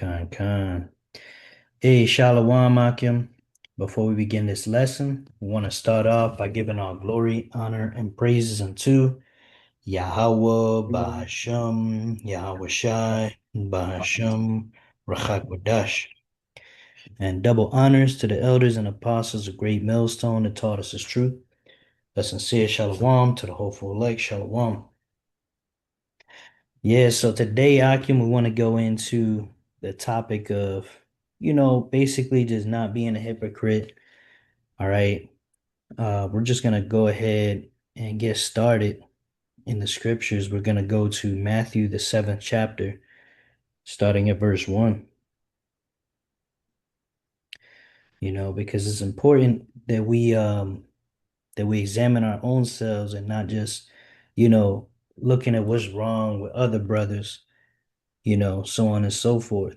Khan. Hey, Shalom, Akim. Before we begin this lesson, we want to start off by giving all glory, honor, and praises unto Yahweh, Bahasham, Yahweh Shai, Bahasham, Rachak and double honors to the elders and apostles of Great Millstone that taught us His truth. A sincere Shalom to the hopeful elect, Shalom. Yeah, so today, Akim, we want to go into the topic of, basically just not being a hypocrite. All right. We're just going to go ahead and get started in the scriptures. We're going to go to Matthew, the seventh chapter, starting at verse 1, because it's important that we examine our own selves and not just, you know, looking at what's wrong with other brothers, so on and so forth.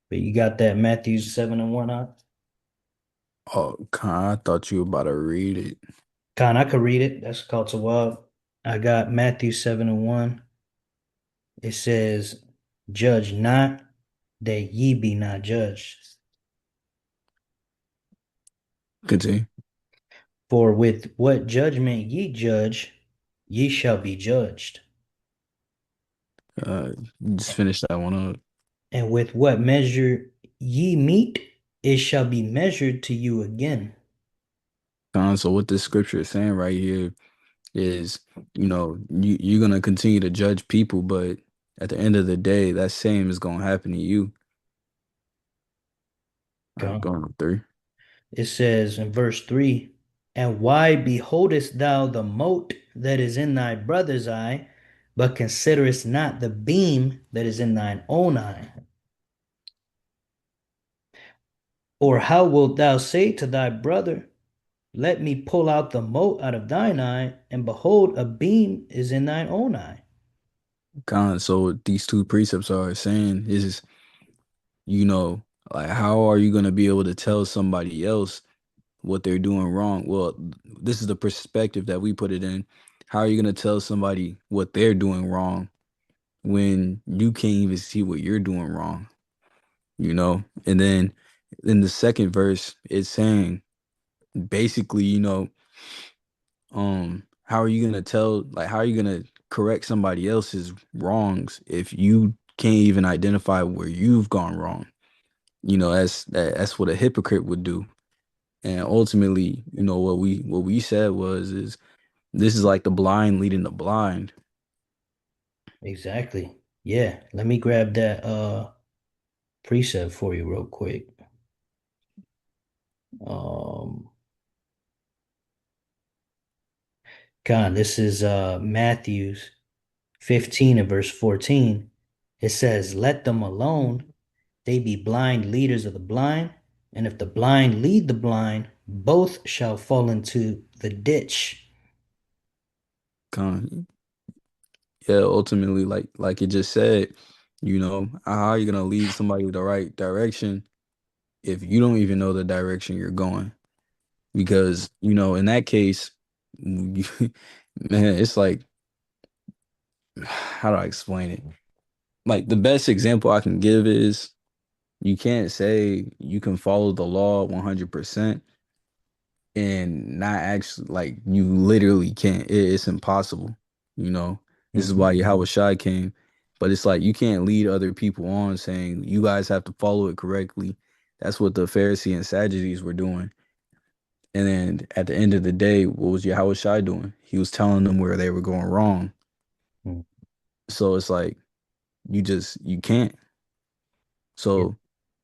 But you got that Matthew 7 and 1 out? Oh, Con, I thought you were about to read it. Con, I could read it. That's called to wild. I got Matthew 7 and 1. It says, Judge not that ye be not judged. Continue. For with what judgment ye judge, ye shall be judged. Uh, just finish that one up. And with what measure ye meet, it shall be measured to you again. Con, so what this scripture is saying right here is, you're gonna continue to judge people, but at the end of the day, that same is gonna happen to you. All right, Come. going to three. It says in verse 3, And why beholdest thou the mote that is in thy brother's eye, but considerest not the beam that is in thine own eye? Or how wilt thou say to thy brother, Let me pull out the mote out of thine eye, and behold, a beam is in thine own eye? Con, so what these two precepts are saying is, you know, like how are you gonna be able to tell somebody else what they're doing wrong? Well, this is the perspective that we put it in. How are you gonna tell somebody what they're doing wrong when you can't even see what you're doing wrong, And then in the second verse, it's saying basically, how are you gonna tell, like, how are you gonna correct somebody else's wrongs if you can't even identify where you've gone wrong? That's what a hypocrite would do. And ultimately, what we said was is this is like the blind leading the blind. Exactly. Yeah. Let me grab that precept for you real quick. Um God, this is Matthew's 15 and verse 14. It says, Let them alone. They be blind leaders of the blind. And if the blind lead the blind, both shall fall into the ditch. Con, yeah, ultimately, like it just said, how are you gonna lead somebody the right direction if you don't even know the direction you're going? Because, in that case, man, it's like, how do I explain it? Like the best example I can give is you can't say you can follow the law 100% and not actually, like, you literally can't. It's impossible. You know, this is Mhm. why Yahweh Shai came. But it's like you can't lead other people on saying you guys have to follow it correctly. That's what the Pharisees and Sadducees were doing. And then at the end of the day, what was Yahweh Shai doing? He was telling them where they were going wrong. Mhm. So it's like you can't. Yeah. So,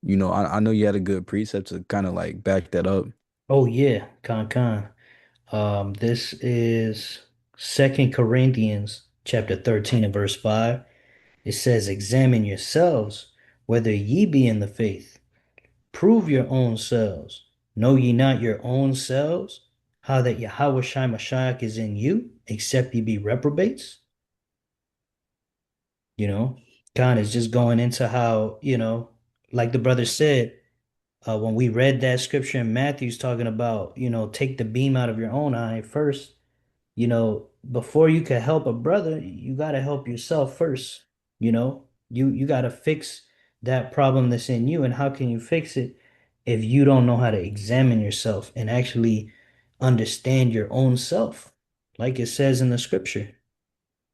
I know you had a good precept to kind of like back that up. Oh yeah, Con. This is Second Corinthians chapter 13 and verse 5. It says, Examine yourselves whether ye be in the faith. Prove your own selves. Know ye not your own selves, how that Yahweh Shai Mashiach is in you, except ye be reprobates? You know, God is just going into how, like the brother said, when we read that scripture in Matthew's talking about, take the beam out of your own eye first, before you can help a brother, you got to help yourself first. You got to fix that problem that's in you, and how can you fix it if you don't know how to examine yourself and actually understand your own self, like it says in the scripture,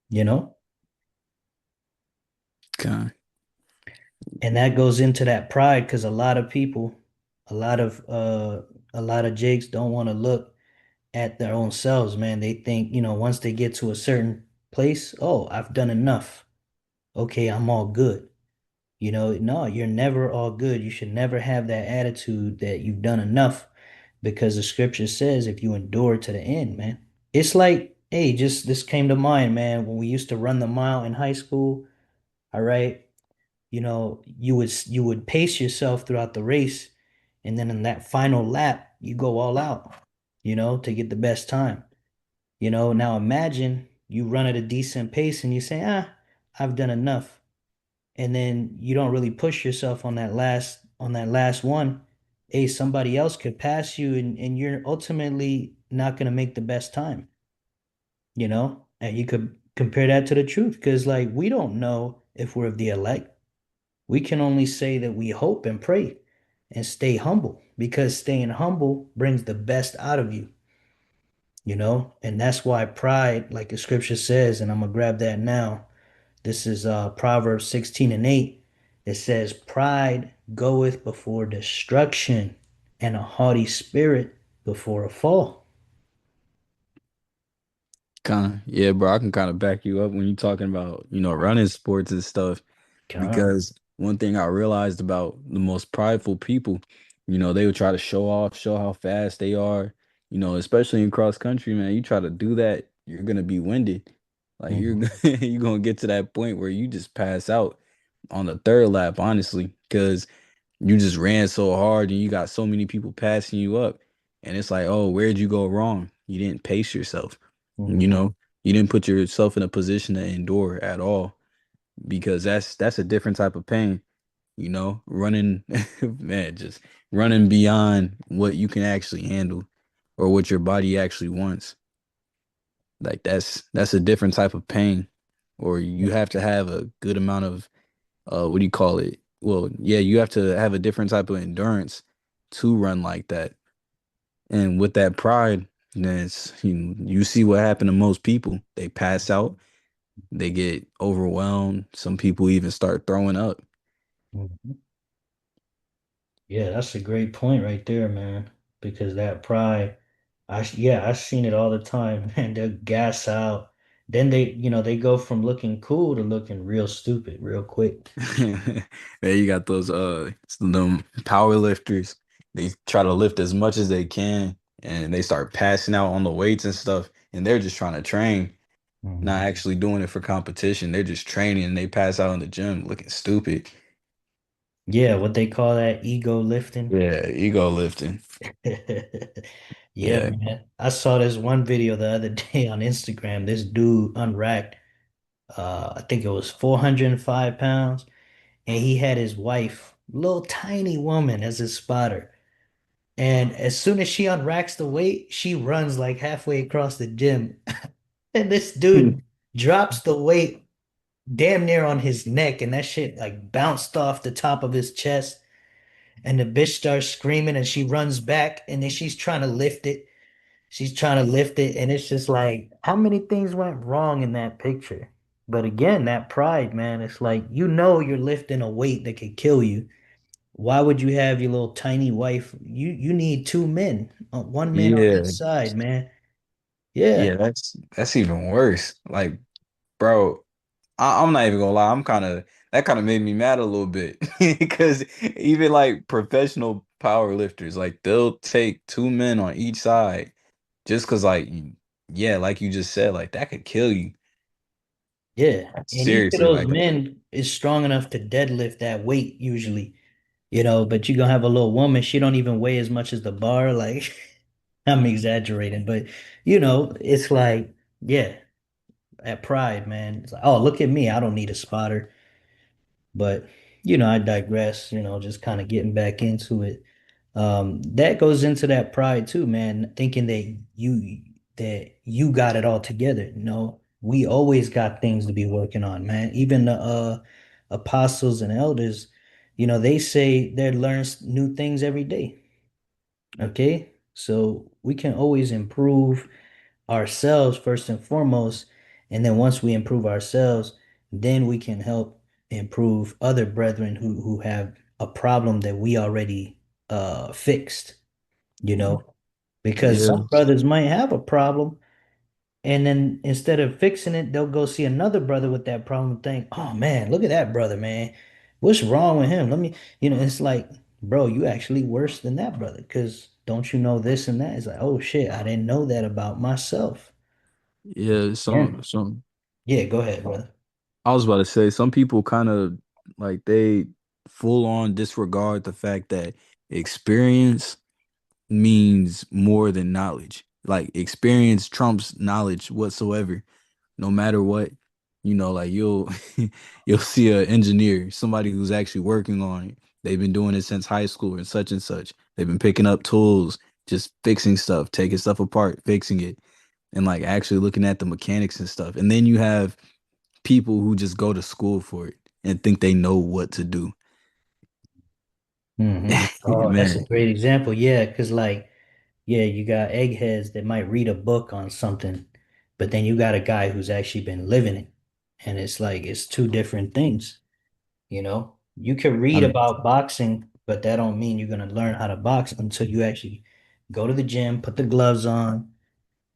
you know? Con, And that goes into that pride because a lot of people, a lot of uh a lot of jakes don't want to look at their own selves, man. They think, once they get to a certain place, oh, I've done enough. Okay, I'm all good. No, you're never all good. You should never have that attitude that you've done enough because the scripture says if you endure to the end, man. It's like, hey, just this came to mind, man, when we used to run the mile in high school, all right? You would pace yourself throughout the race, and then in that final lap, you go all out, to get the best time. Now imagine you run at a decent pace and you say, I've done enough. And then you don't really push yourself on that last one. Hey, somebody else could pass you and you're ultimately not gonna make the best time, And you could compare that to the truth because like we don't know if we're of the elect. We can only say that we hope and pray and stay humble because staying humble brings the best out of you, and that's why pride, like the scripture says, and I'm gonna grab that now. This is Proverbs 16:8. It says, pride goeth before destruction, and a haughty spirit before a fall. yeah, bro. I can kind of back you up when you're talking about, running sports and stuff. God. Because one thing I realized about the most prideful people, they would try to show off, show how fast they are. Especially in cross country, man. You try to do that, you're gonna be winded. Like you're Mhm. you're gonna get to that point where you just pass out on the third lap, honestly, because you just ran so hard and you got so many people passing you up. And it's like, oh, where'd you go wrong? You didn't pace yourself. You Mhm. know, you didn't put yourself in a position to endure at all because that's a different type of pain, running, man, just running beyond what you can actually handle or what your body actually wants. Like that's a different type of pain. Or you have to have a good amount of what do you call it? Well, yeah, you have to have a different type of endurance to run like that. And with that pride, then you see what happened to most people. They pass out, they get overwhelmed. Some people even start throwing up. Mhm. Yeah, that's a great point right there, man. Because that pride, yeah, I've seen it all the time, man. They'll gas out. Then they go from looking cool to looking real stupid real quick. Then you got those them power lifters. They try to lift as much as they can and they start passing out on the weights and stuff. And they're just trying to train, not Mhm. actually doing it for competition. They're just training and they pass out in the gym looking stupid. Yeah, what they call that ego lifting. Yeah, ego lifting. Yeah, Yeah. man. I saw this one video the other day on Instagram. This dude unracked, I think it was 405 pounds, and he had his wife, little tiny woman, as his spotter. And as soon as she unracks the weight, she runs like halfway across the gym. And this dude drops the weight damn near on his neck, and that shit like bounced off the top of his chest. And the bitch starts screaming, and she runs back, and then she's trying to lift it. She's trying to lift it, and it's just like, how many things went wrong in that picture? But again, that pride, man, it's like you're lifting a weight that could kill you. Why would you have your little tiny wife? You need two men, one man on each Yeah. side, man. Yeah, Yeah, that's even worse. Like, bro, I'm not even gonna lie. That kind of made me mad a little bit because even like professional power lifters, like they'll take two men on each side just because, like, yeah, like you just said, like that could kill you. yeah. And each of Seriously, those like, men is strong enough to deadlift that weight usually, but you're gonna have a little woman, she don't even weigh as much as the bar. Like, I'm exaggerating, but it's like, yeah, at pride, man. It's like, oh, look at me, I don't need a spotter. But I digress, just kind of getting back into it. That goes into that pride too, man, thinking that you got it all together. We always got things to be working on, man. Even the apostles and elders, they say they learn new things every day. Okay. So we can always improve ourselves first and foremost. And then once we improve ourselves, then we can help improve other brethren who have a problem that we already fixed, you know, because Yeah, some brothers might have a problem. And then instead of fixing it, they'll go see another brother with that problem and think, oh man, look at that brother, man. What's wrong with him? It's like, bro, you actually worse than that brother because don't you know this and that? It's like, oh shit, I didn't know that about myself. yeah. Yeah. Some. Yeah, go ahead, brother. I was about to say some people kind of like they full on disregard the fact that experience means more than knowledge. Like experience trumps knowledge whatsoever, no matter what. Like you'll you'll see an engineer, somebody who's actually working on it. They've been doing it since high school and such and such. They've been picking up tools, just fixing stuff, taking stuff apart, fixing it, and like actually looking at the mechanics and stuff. And then you have people who just go to school for it and think they know what to do. Oh, that's a Man. great example. Yeah, because yeah, you got eggheads that might read a book on something, but then you got a guy who's actually been living it. And it's like it's two different things. You can read I, about boxing, but that don't mean you're going to learn how to box until you actually go to the gym, put the gloves on,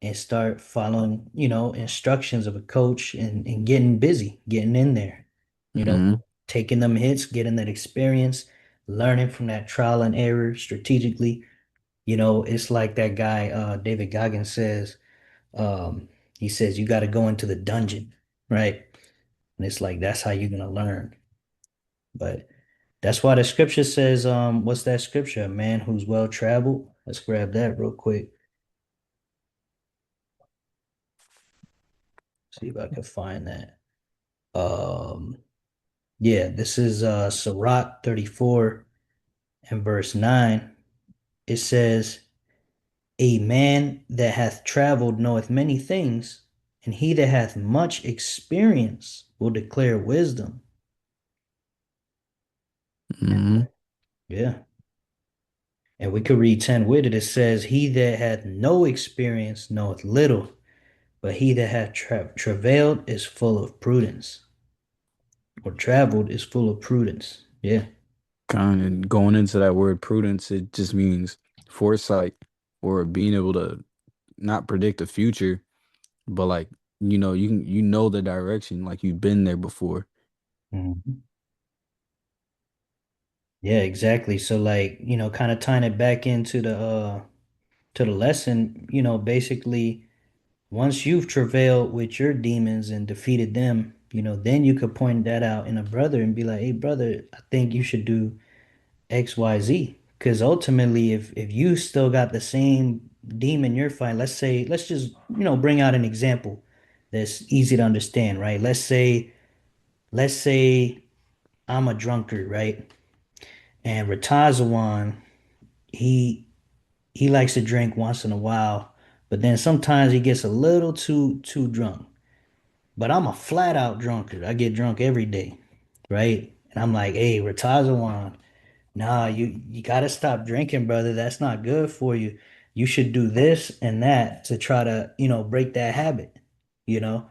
and start following, instructions of a coach and getting busy, getting in there, you know, mhm. taking them hits, getting that experience, learning from that trial and error strategically. It's like that guy, David Goggins says, um, he says, you got to go into the dungeon, right? And it's like, that's how you're going to learn. But that's why the scripture says, what's that scripture? A man who's well traveled. Let's grab that real quick. See if I can find that. Um, yeah, this is Sirach 34 and verse 9. It says, a man that hath traveled knoweth many things, and he that hath much experience will declare wisdom. Mhm. Yeah. And we could read 10 with it. It says, he that hath no experience knoweth little, but he that hath travailed is full of prudence, or traveled is full of prudence. Yeah. Kind of going into that word prudence, it just means foresight or being able to not predict the future, but like you know the direction, like you've been there before. Mhm. Yeah, exactly. So like, kind of tying it back into the lesson, basically once you've travailed with your demons and defeated them, then you could point that out in a brother and be like, "Hey brother, I think you should do XYZ." Because ultimately, if you still got the same demon you're fighting, let's just, bring out an example that's easy to understand, right? Let's say I'm a drunkard, right? And Ratazawan, he he likes to drink once in a while, but then sometimes he gets a little too drunk. But I'm a flat out drunkard. I get drunk every day, right? And I'm like, hey, Ratazawan, nah, you gotta stop drinking, brother. That's not good for you. You should do this and that to try to, break that habit, you know?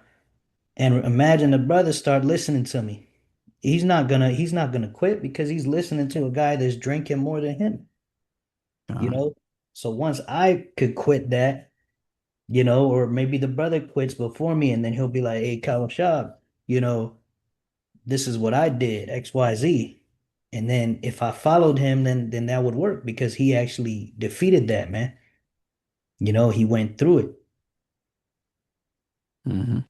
And imagine the brother start listening to me. He's not gonna quit because he's listening to a guy that's drinking more than him, you Uh, know? So once I could quit that, or maybe the brother quits before me and then he'll be like, hey, Kawashab, this is what I did, XYZ. And then if I followed him, then that would work because he actually defeated that, man. He went through it. mhm.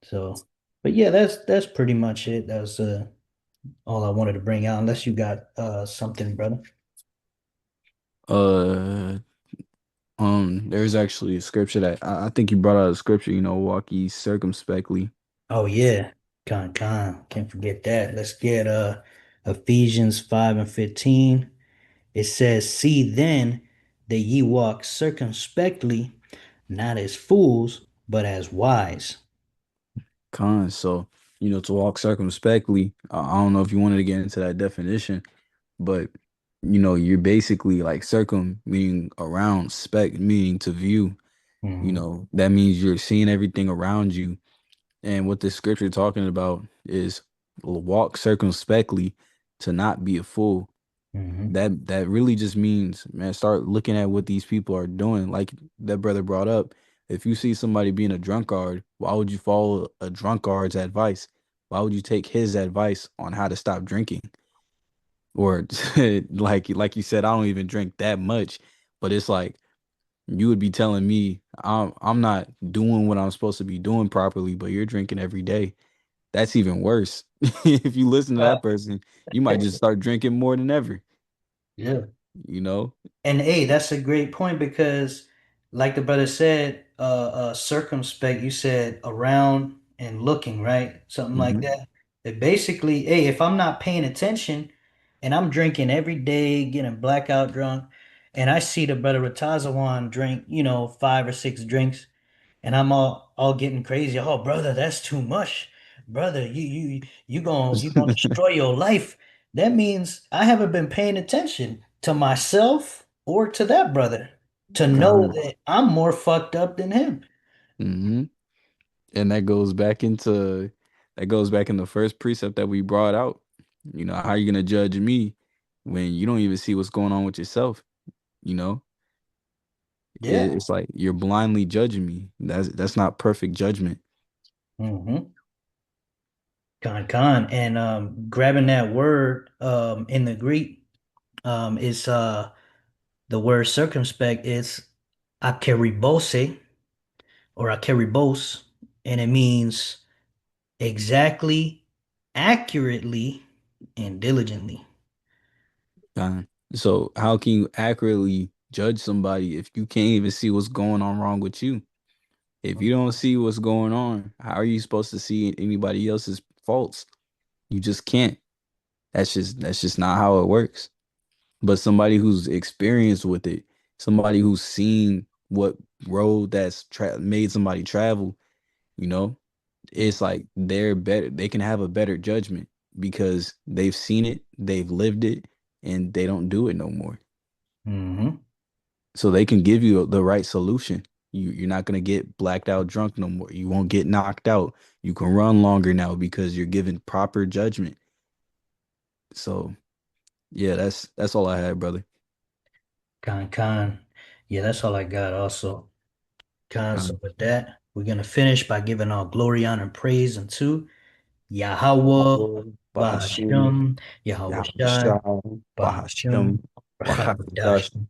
So, but yeah, that's pretty much it. That's all I wanted to bring out, unless you got something, brother. Uh, there's actually a scripture that I think you brought out a scripture, walk ye circumspectly. Oh yeah, can't forget that. Let's get Ephesians 5 and 15. It says, see then that ye walk circumspectly, not as fools, but as wise. Con. So. to walk circumspectly. I don't know if you wanted to get into that definition, but you're basically like circum meaning around, spec meaning to view. Hmm. That means you're seeing everything around you. And what this scripture talking about is walk circumspectly to not be a fool. Hmm. That really just means, man, start looking at what these people are doing. Like that brother brought up, if you see somebody being a drunkard, why would you follow a drunkard's advice? Why would you take his advice on how to stop drinking? Or like you said, I don't even drink that much, but it's like you would be telling me I'm not doing what I'm supposed to be doing properly, but you're drinking every day. That's even worse. If you listen to Uh, that person, you might just start drinking more than ever, yeah. you know? And hey, that's a great point because, like the brother said, circumspect, you said around and looking, right? Something like Hmm. that. It basically, hey, if I'm not paying attention and I'm drinking every day, getting blackout drunk, and I see the brother Ratazawan drink, 5 or 6 drinks, and I'm all getting crazy. Oh, brother, that's too much. Brother, you gonna destroy your life. That means I haven't been paying attention to myself or to that brother to know God. that I'm more fucked up than him. Hmm. And that goes back in the first precept that we brought out. How are you gonna judge me when you don't even see what's going on with yourself? You know, Yeah. it's like you're blindly judging me. That's not perfect judgment. Mm-hmm. Con. And grabbing that word in the Greek is the word circumspect is akeribose or akeribos, and it means exactly, accurately, and diligently. So how can you accurately judge somebody if you can't even see what's going on wrong with you? If you don't see what's going on, how are you supposed to see anybody else's faults? You just can't. That's just not how it works. But somebody who's experienced with it, somebody who's seen what road that's made somebody travel, you know, it's like they're better. They can have a better judgment because they've seen it, they've lived it, and they don't do it no more. Mm-hmm. So they can give you the right solution. You're not gonna get blacked out drunk no more. You won't get knocked out. You can run longer now because you're given proper judgment. So yeah, that's all I had, brother. Con. Yeah, that's all I got also. Con, so Um, with that, we're gonna finish by giving all glory, honor, and praise unto Yahweh, Bahashim, Bahashem, Yahweh Shai, Yahushua, Bahashem, Bahashim, Bahashadash. Bahadash.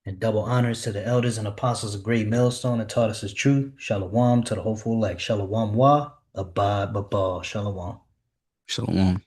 And double honors to the elders and apostles of Great Millstone that taught us his truth. Shalom to the hopeful elect. Shalom wa, abad babal. Shalom. Shalom.